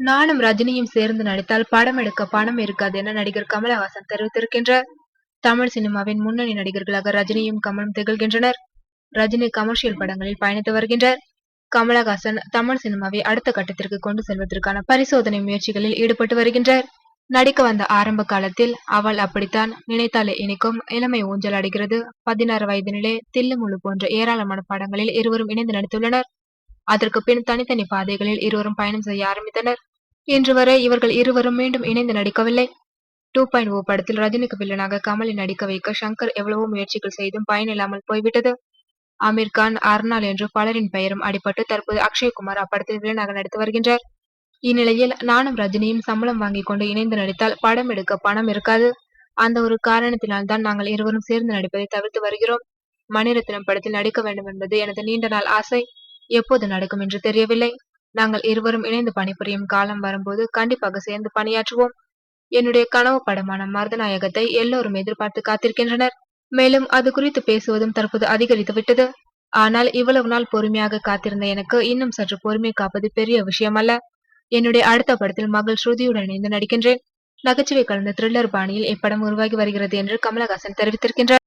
நானும் ரஜினியும் சேர்ந்து நடித்தால் படம் எடுக்க பணம் இருக்காது என நடிகர் கமலஹாசன் தெரிவித்திருக்கின்றார். தமிழ் சினிமாவின் முன்னணி நடிகர்களாக ரஜினியும் கமலும் திகழ்கின்றனர். ரஜினி கமர்ஷியல் படங்களில் பயணித்து வருகின்றார். கமலஹாசன் தமிழ் சினிமாவை அடுத்த கட்டத்திற்கு கொண்டு செல்வதற்கான பரிசோதனை முயற்சிகளில் ஈடுபட்டு வருகின்றார். நடிக்க வந்த ஆரம்ப காலத்தில் அவள் அப்படித்தான், நினைத்தாலே இனிக்கும், இளமை ஊஞ்சல் அடைகிறது, 16 வயதினிலே, தில்லுமுள்ளு போன்ற ஏராளமான படங்களில் இருவரும் இணைந்து நடித்துள்ளனர். அதற்கு பின் தனித்தனி பாதைகளில் இருவரும் பயணம் செய்ய ஆரம்பித்தனர். இன்று வரை இவர்கள் இருவரும் மீண்டும் இணைந்து நடிக்கவில்லை. 2.0 படத்தில் ரஜினிக்கு வில்லனாக கமலை நடிக்க வைக்க ஷங்கர் எவ்வளவோ முயற்சிகள் செய்தும் பயனில்லாமல் போய்விட்டது. ஆமீர் கான், அர்னால் என்று பலரின் பெயரும் அடிபட்டு தற்போது அக்ஷய்குமார் அப்படத்தில் வில்லனாக நடித்து வருகின்றார். இந்நிலையில் நானும் ரஜினியும் சம்பளம் வாங்கிக் கொண்டு இணைந்து நடித்தால் படம் எடுக்க பணம் இருக்காது. அந்த ஒரு காரணத்தினால்தான் நாங்கள் இருவரும் சேர்ந்து நடிப்பதை தவிர்த்து வருகிறோம். மணிரத்னம் படத்தில் நடிக்க வேண்டும் என்பது எனது நீண்ட நாள் ஆசை. எப்போது நடக்கும் என்று தெரியவில்லை. நாங்கள் இருவரும் இணைந்து பணிபுரியும் காலம் வரும்போது கண்டிப்பாக சேர்ந்து பணியாற்றுவோம். என்னுடைய கனவு படமான மருதநாயகத்தை எல்லோரும் எதிர்பார்த்து காத்திருக்கின்றனர். மேலும் அது குறித்து பேசுவதும் தற்போது அதிகரித்து விட்டது. ஆனால் இவ்வளவு நாள் பொறுமையாக காத்திருந்த எனக்கு இன்னும் சற்று பொறுமை காப்பது பெரிய விஷயம் அல்ல. என்னுடைய அடுத்த படத்தில் மகள் ஸ்ருதியுடன் இணைந்து நடிக்கின்றேன். நகைச்சுவை கலந்த த்ரில்லர் பாணியில் இப்படம் உருவாகி வருகிறது என்று கமலஹாசன் தெரிவித்திருக்கின்றார்.